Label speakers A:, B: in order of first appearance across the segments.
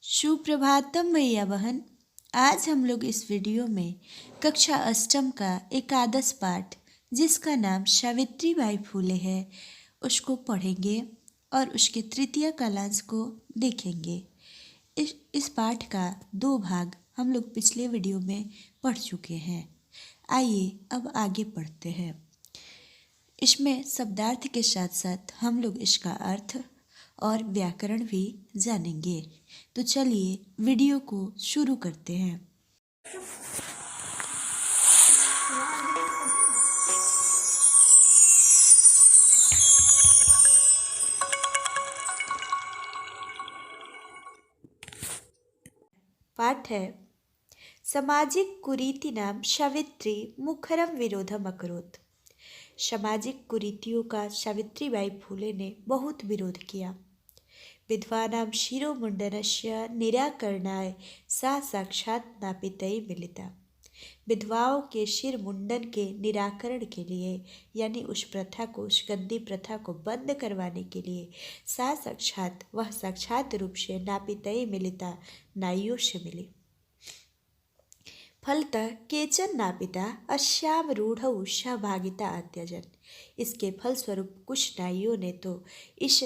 A: सुप्रभातम भैया बहन। आज हम लोग इस वीडियो में कक्षा अष्टम का एकादश पाठ जिसका नाम सावित्री बाई फूले है उसको पढ़ेंगे और उसके तृतीय कालांश को देखेंगे। इस पाठ का दो भाग हम लोग पिछले वीडियो में पढ़ चुके हैं। आइए अब आगे पढ़ते हैं। इसमें शब्दार्थ के साथ साथ हम लोग इसका अर्थ और व्याकरण भी जानेंगे। तो चलिए वीडियो को शुरू करते हैं। पाठ है सामाजिक कुरीतिनां सावित्री मुखरम विरोधम अकरोत्। सामाजिक कुरीतियों का सावित्रीबाई फूले ने बहुत विरोध किया। विद्वानां शिरोमुंडनस्य निराकरणाय सा साक्षात् नापितई मिलिता। विधवाओं के शिर मुंडन के निराकरण के लिए यानी उस प्रथा को, उस गंदी प्रथा को बंद करवाने के लिए वह साक्षात रूप से नापितई मिलिता, नाइयों से मिली। फलतः केचन नापिता अस्याम रूढ़ौ सहभागिता अत्यजन। इसके फलस्वरूप कुछ नाइयों ने तो इस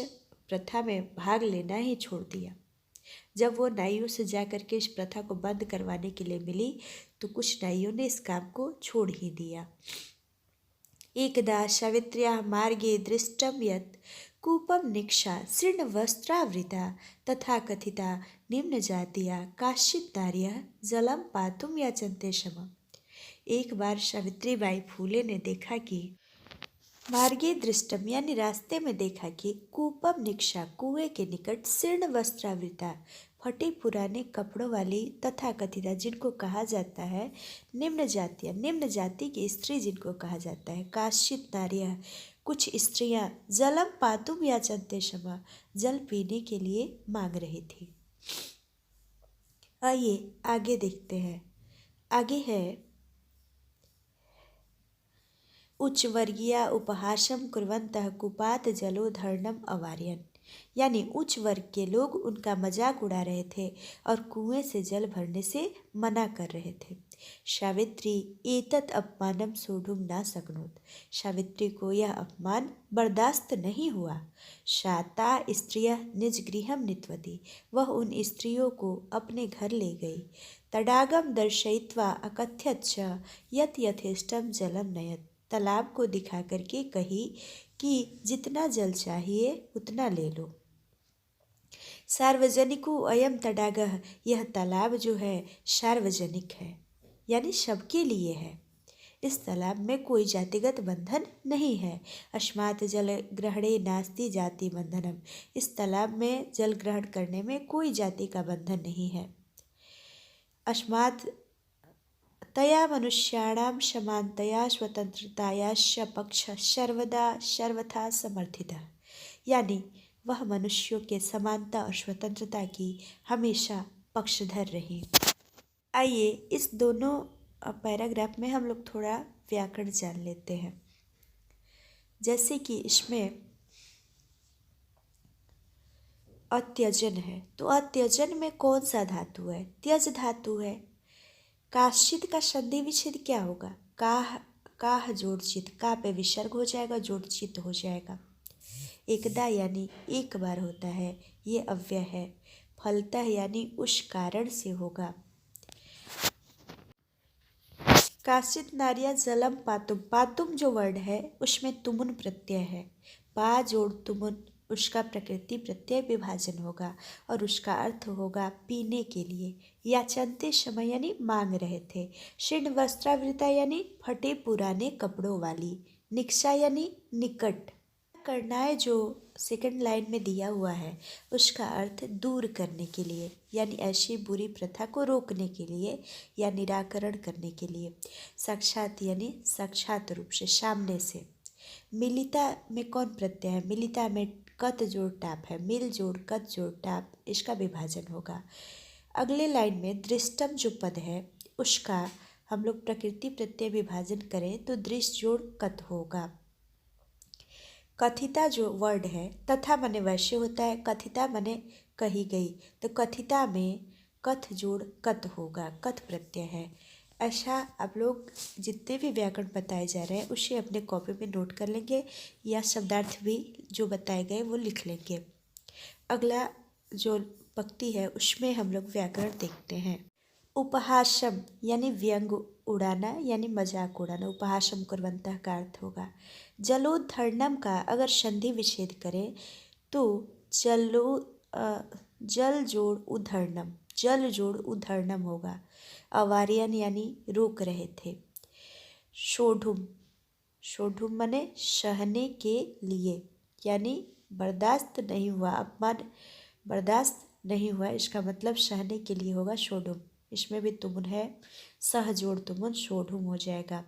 A: प्रथा में भाग लेना ही छोड़ दिया। जब वो नाइयों से जाकर के इस प्रथा को बंद करवाने के लिए मिली तो कुछ नाइयों ने इस काम को छोड़ ही दिया। एकदा सावित्र्याः मार्गे दृष्टं यत् कूपं निक्षा शीर्णवस्त्रावृता तथा कथिता निम्नजातीया काश्चित् नार्यः जलं पातुं याचन्ते स्म। एक बार सावित्रीबाई फूले ने देखा कि मार्गे दृष्टम यानी रास्ते में देखा कि कूपम निक्षा कुएं के निकट शीर्ण वस्त्रावृता फटे पुराने कपड़ों वाली तथा कथिता जिनको कहा जाता है निम्न जाति की स्त्री जिनको कहा जाता है काश्चित नारियां कुछ स्त्रियां जलम पातुम याचन्ते क्षमा जल पीने के लिए मांग रही थी। आइए आगे देखते हैं। आगे है उच्चवर्गीया उपहासम कुर्वन्तः कूपात् जलोधर्णम अवारयन्। यानी उच्च वर्ग के लोग उनका मजाक उड़ा रहे थे और कुएं से जल भरने से मना कर रहे थे। सावित्री एतत् अपमानम सोढुम न शक्नोत्। सावित्री को यह अपमान बर्दाश्त नहीं हुआ। सा ता स्त्रियः निज गृहं नीतवती। वह उन स्त्रियों को अपने घर ले गई। तडागम दर्शयित्वा अकथयत् च यत् यथेष्टं जलं नयत्। तालाब को दिखा करके कही कि जितना जल चाहिए उतना ले लो। सार्वजनिको अयम तडागः। यह तालाब जो है सार्वजनिक है यानी सबके लिए है। इस तालाब में कोई जातिगत बंधन नहीं है। अस्मात् जल ग्रहणे नास्ति जाति बंधनम। इस तालाब में जल ग्रहण करने में कोई जाति का बंधन नहीं है। अस्मात् तया मनुष्याणां समानतया स्वतंत्रतायाश्च पक्षः सर्वदा सर्वथा समर्थितः। यानी वह मनुष्यों के समानता और स्वतंत्रता की हमेशा पक्षधर रही। आइए इस दोनों पैराग्राफ में हम लोग थोड़ा व्याकरण जान लेते हैं। जैसे कि इसमें अत्यजन है तो अत्यजन में कौन सा धातु है? त्यज धातु है। काश्चित का संधि विच्छेद क्या होगा? काह जोड़ चित, का पे विसर्ग हो जाएगा, जोड़ चित हो जाएगा। एकदा यानी एक बार होता है, ये अव्यय है। फलतः यानी उस कारण से होगा। काश्चित नारिया जलम पातुम, पातुम जो वर्ड है उसमें तुमुन प्रत्यय है। पा जोड़ तुमुन उसका प्रकृति प्रत्यय विभाजन होगा और उसका अर्थ होगा पीने के लिए। याचन्ते समय यानी मांग रहे थे। शीर्ण वस्त्रावृता यानी फटे पुराने कपड़ों वाली। निक्षा यानी निकट। करनाय जो सेकंड लाइन में दिया हुआ है उसका अर्थ दूर करने के लिए यानी ऐसी बुरी प्रथा को रोकने के लिए या निराकरण करने के लिए। साक्षात यानी साक्षात रूप से, सामने से। मिलिता में कौन प्रत्यय है? मिलिता में कत जोड़ टाप है। मिल जोड़ कत जोड़ टाप इसका विभाजन होगा। अगले लाइन में दृष्टम जो पद है उसका हम लोग प्रकृति प्रत्यय विभाजन करें तो दृष्ट जोड़ कत होगा। कथिता जो वर्ड है तथा मने वैश्य होता है, कथिता मने कही गई, तो कथिता में कथ जोड़ कत होगा, कत प्रत्यय है। ऐसा आप लोग जितने भी व्याकरण बताए जा रहे हैं उसे अपने कॉपी में नोट कर लेंगे या शब्दार्थ भी जो बताए गए वो लिख लेंगे। अगला जो पंक्ति है उसमें हम लोग व्याकरण देखते हैं। उपहासम यानी व्यंग उड़ाना यानी मजाक उड़ाना, उपहासम कुर्वन्तः का अर्थ होगा। जलोद्धरणम का अगर संधि विच्छेद करें तो जल जोड़ उद्धरणम, जल जोड़ उद्धरणम होगा। अवार्यन यानी रोक रहे थे। शोढुम, शोढुम माने सहने के लिए, यानी बर्दाश्त नहीं हुआ, अपमान बर्दाश्त नहीं हुआ, इसका मतलब सहने के लिए होगा शोढुम। इसमें भी तुमुन है, सह जोड़ तुमुन शोढुम हो जाएगा।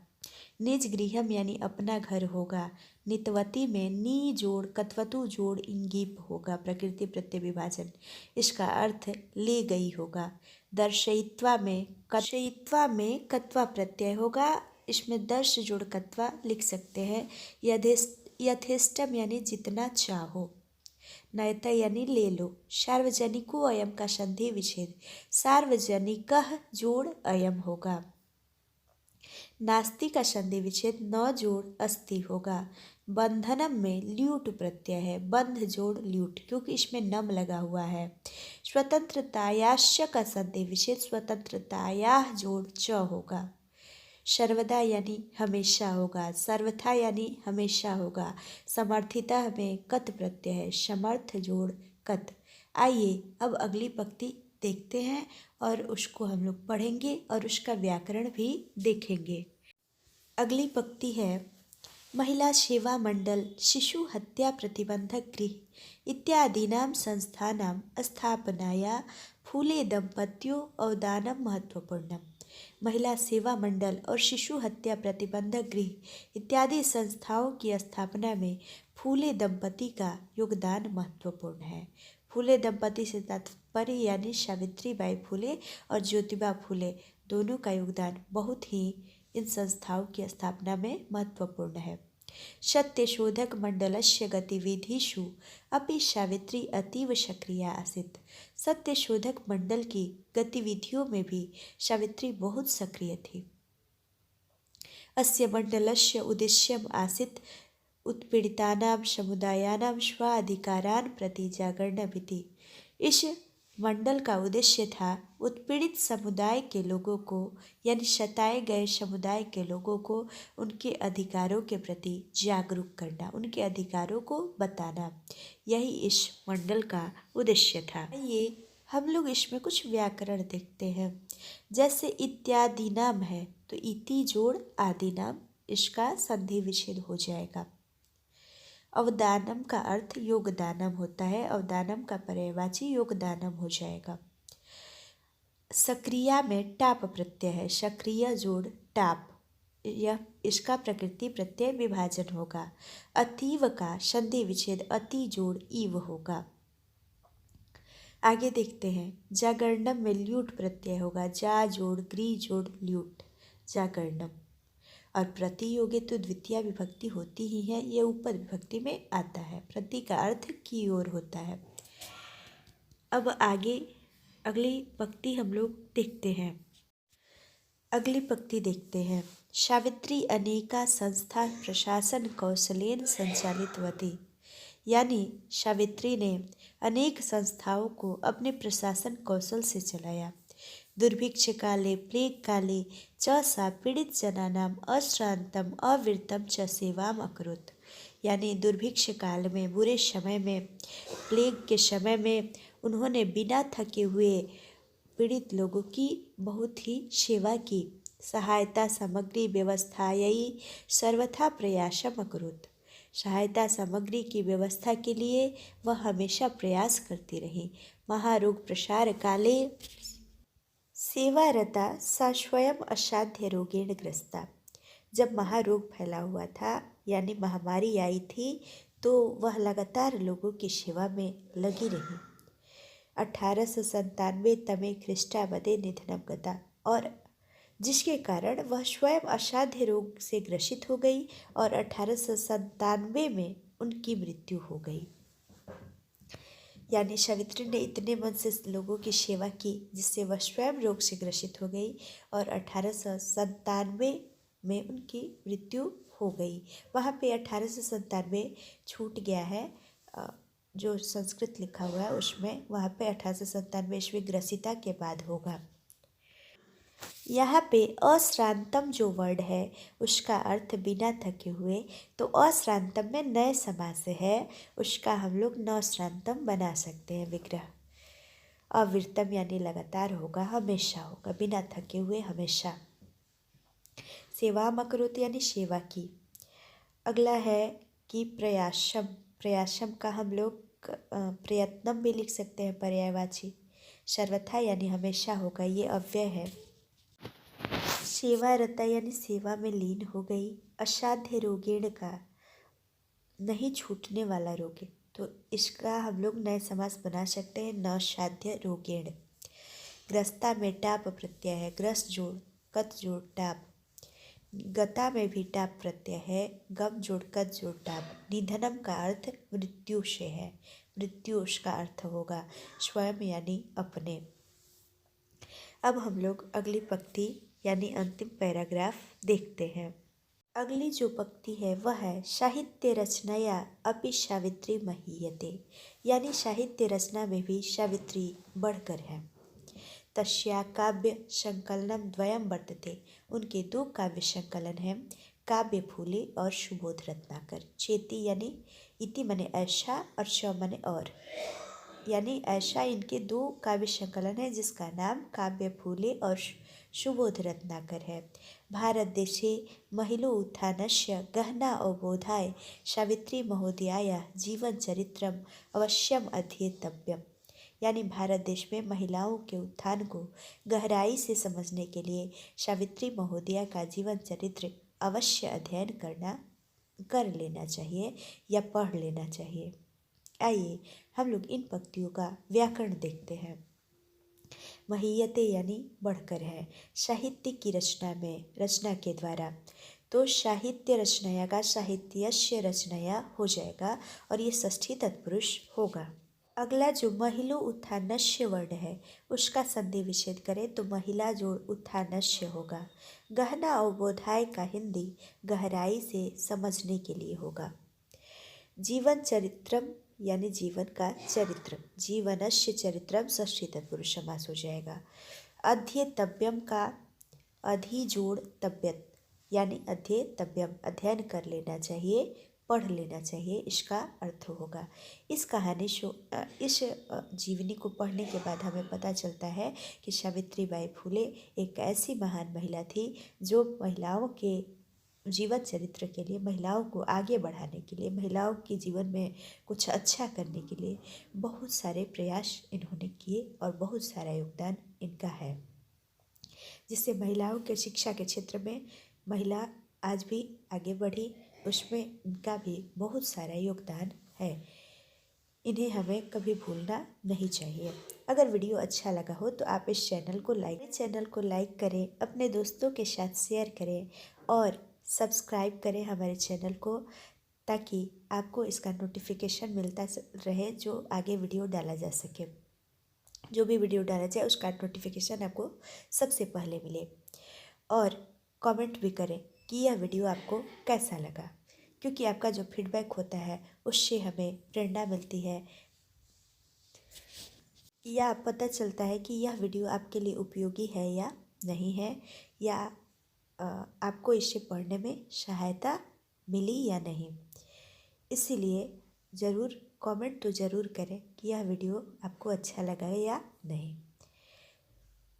A: निज गृहम यानी अपना घर होगा। नितवती में नी जोड़ कत्वतु जोड़ इंगीप होगा, प्रकृति प्रत्यय विभाजन, इसका अर्थ ले गई होगा। दर्शयित्वा में कत्वा प्रत्यय होगा, इसमें दर्श जोड़ कत्वा लिख सकते हैं। यथेष्टम यानी जितना चाहो। नयता यानी ले लो। सार्वजनिको अयम का संधि विच्छेद, सार्वजनिकः जोड़ अयम होगा। नास्ति का संधि विच्छेद न जोड़ अस्ति होगा। बंधनम में ल्यूट प्रत्यय है, बंध जोड़ ल्यूट, क्योंकि इसमें नम लगा हुआ है। स्वतंत्रतायाश्च का संधि विच्छेद स्वतंत्रतायाह जोड़ च होगा। सर्वदा यानी हमेशा होगा, सर्वथा यानी हमेशा होगा। समर्थिता में कत प्रत्यय है, समर्थ जोड़ कत। आइए अब अगली पंक्ति देखते हैं और उसको हम लोग पढ़ेंगे और उसका व्याकरण भी देखेंगे। अगली पंक्ति है, महिला सेवा मंडल शिशु हत्या प्रतिबंधक गृह इत्यादीनां संस्थानां स्थापनाया फूले दंपत्यों अवदानम महत्वपूर्णम। महिला सेवा मंडल और शिशु हत्या प्रतिबंधक गृह इत्यादि संस्थाओं की स्थापना में फूले दंपति का योगदान महत्वपूर्ण है। फूले दंपति से तात्पर्य यानी सावित्रीबाई फूले और ज्योतिबा फूले दोनों का योगदान बहुत ही इन संस्थाओं की स्थापना में महत्वपूर्ण है। सत्यशोधक मंडलस्य गतिविधिषु अपि सावित्री अतीव सक्रिया आसीत्। सत्यशोधक मंडल की गतिविधियों में भी सावित्री बहुत सक्रिय थी। अस्य मंडलस्य उद्देश्यम् आसीत् उत्पीड़ितानां समुदायानां स्वाधिकारान् प्रति जागरणमिति। इस मंडल का उद्देश्य था उत्पीड़ित समुदाय के लोगों को यानी सताए गए समुदाय के लोगों को उनके अधिकारों के प्रति जागरूक करना, उनके अधिकारों को बताना, यही इस मंडल का उद्देश्य था। ये हम लोग इसमें कुछ व्याकरण देखते हैं। जैसे इत्यादि नाम है तो इति जोड़ आदि नाम, इसका संधि विच्छेद हो जाएगा। अवदानम का अर्थ योगदानम होता है, अवदानम का पर्यायवाची योगदानम हो जाएगा। सक्रिया में टाप प्रत्यय है, सक्रिय जोड़ टाप, यह इसका प्रकृति प्रत्यय विभाजन होगा। अतीव का संधि विच्छेद अति जोड़ ईव होगा। आगे देखते हैं, जागरणम में ल्यूट प्रत्यय होगा, जा जोड़ ग्री जोड़ ल्यूट, जागरणम। और प्रतियोगी तो द्वितीय विभक्ति होती ही है, यह ऊपर विभक्ति में आता है। प्रति का अर्थ की ओर होता है। अब आगे अगली पंक्ति हम लोग देखते हैं। अगली पंक्ति देखते हैं, सावित्री अनेका संस्था प्रशासन कौशलेन संचालितवती। यानी सावित्री ने अनेक संस्थाओं को अपने प्रशासन कौशल से चलाया। दुर्भिक्ष काले प्लेग काले च सा पीड़ित जनानाम अश्रांतम अविरतम च सेवाम अकरोत्। यानी दुर्भिक्ष काल में, बुरे समय में, प्लेग के समय में उन्होंने बिना थके हुए पीड़ित लोगों की बहुत ही सेवा की। सहायता सामग्री व्यवस्थायै सर्वथा प्रयासम अकरोत्। सहायता सामग्री की व्यवस्था के लिए वह हमेशा प्रयास करती रही। महारोग प्रसार काले सेवारता सा स्वयं असाध्य रोगेण ग्रस्ता। जब महारोग फैला हुआ था यानी महामारी आई थी तो वह लगातार लोगों की सेवा में लगी रही। 1897 तमे ख्रीष्टाब्दे निधनम गता, और जिसके कारण वह स्वयं असाध्य रोग से ग्रसित हो गई और 1897 में उनकी मृत्यु हो गई। यानी सावित्री ने इतने मन से लोगों की सेवा की जिससे वह स्वयं रोग से ग्रसित हो गई और 1897 में उनकी मृत्यु हो गई। वहाँ पे 1897 छूट गया है, जो संस्कृत लिखा हुआ है उसमें, वहाँ पे 1897 ईस्वी ग्रसिता के बाद होगा। यहाँ पे अश्रांतम जो वर्ड है उसका अर्थ बिना थके हुए, तो अश्रांतम में नए समास है, उसका हम लोग नश्रांतम बना सकते हैं विग्रह। अविरतम यानी लगातार होगा, हमेशा होगा, बिना थके हुए हमेशा। सेवा मकरोत यानी सेवा की। अगला है कि प्रयासम। प्रयासम का हम लोग प्रयत्नम भी लिख सकते हैं, पर्यायवाची। सर्वथा यानी हमेशा होगा, ये अव्यय है। सेवारता यानी सेवा में लीन हो गई। असाध्य रोगेण का नहीं छूटने वाला रोग है, तो इसका हम लोग नए समास बना सकते हैं, न साध्य रोगेण। ग्रस्ता में टाप प्रत्यय है, ग्रस्त जोड़ कत जोड़ टाप। गता में भी टाप प्रत्यय है, गम जोड़ कत जोड़ टाप। निधनम का अर्थ मृत्यु से है, मृत्यु उसका अर्थ होगा, स्वयं यानी अपने। अब हम लोग अगली पंक्ति यानी अंतिम पैराग्राफ देखते हैं। अगली जो पंक्ति है वह है साहित्य रचनाया अपि सावित्री महीयते, यानी साहित्य रचना में भी सावित्री बढ़कर है। तस्या काव्य संकलनम द्वयम वर्तते, उनके दो काव्य संकलन हैं, काव्य फूले और सुबोध रत्नाकर। चेती यानी इति मने ऐसा और श मने और, यानी ऐसा इनके दो काव्य संकलन है जिसका नाम काव्य फूले और सुबोध रत्नाकर है। भारत देशे महिलो उत्थानस्य गहना अवबोधाय सावित्री महोदयाया जीवन चरित्रम अवश्यम अध्येतव्यम, यानी भारत देश में महिलाओं के उत्थान को गहराई से समझने के लिए सावित्री महोदया का जीवन चरित्र अवश्य अध्ययन कर लेना चाहिए या पढ़ लेना चाहिए। आइए हम लोग इन पंक्तियों का व्याकरण देखते हैं। महीयते यानी बढ़कर है, साहित्य की रचना में, रचना के द्वारा, तो साहित्य रचनाया का साहित्यस्य रचनाया हो जाएगा और ये षष्ठी तत्पुरुष होगा। अगला जो महिलो उत्थानस्य वर्ड है उसका संधि विच्छेद करें तो महिला जोड़ उत्थानस्य होगा। गहना अवबोधाय का हिंदी गहराई से समझने के लिए होगा। जीवन चरित्रम यानी जीवन का चरित्र, जीवनस्य चरित्रम षष्ठी तत्पुरुष समास हो जाएगा। अध्येतव्यम का अधि जोड़ तव्यत, यानी अध्येतव्यम अध्ययन कर लेना चाहिए, पढ़ लेना चाहिए, इसका अर्थ होगा। इस जीवनी को पढ़ने के बाद हमें पता चलता है कि सावित्री बाई फुले एक ऐसी महान महिला थी जो महिलाओं के जीवन चरित्र के लिए, महिलाओं को आगे बढ़ाने के लिए, महिलाओं के जीवन में कुछ अच्छा करने के लिए बहुत सारे प्रयास इन्होंने किए और बहुत सारा योगदान इनका है, जिससे महिलाओं के शिक्षा के क्षेत्र में महिला आज भी आगे बढ़ी, उसमें इनका भी बहुत सारा योगदान है। इन्हें हमें कभी भूलना नहीं चाहिए। अगर वीडियो अच्छा लगा हो तो आप इस चैनल को लाइक करें, अपने दोस्तों के साथ शेयर करें और सब्सक्राइब करें हमारे चैनल को, ताकि आपको इसका नोटिफिकेशन मिलता रहे जो आगे वीडियो डाला जा सके। जो भी वीडियो डाला जाए उसका नोटिफिकेशन आपको सबसे पहले मिले। और कमेंट भी करें कि यह वीडियो आपको कैसा लगा, क्योंकि आपका जो फीडबैक होता है उससे हमें प्रेरणा मिलती है या पता चलता है कि यह वीडियो आपके लिए उपयोगी है या नहीं है, या आपको इसे पढ़ने में सहायता मिली या नहीं। इसीलिए ज़रूर कमेंट तो ज़रूर करें कि यह वीडियो आपको अच्छा लगा है या नहीं।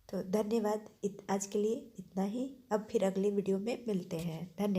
A: तो धन्यवाद, आज के लिए इतना ही। अब फिर अगले वीडियो में मिलते हैं। धन्यवाद।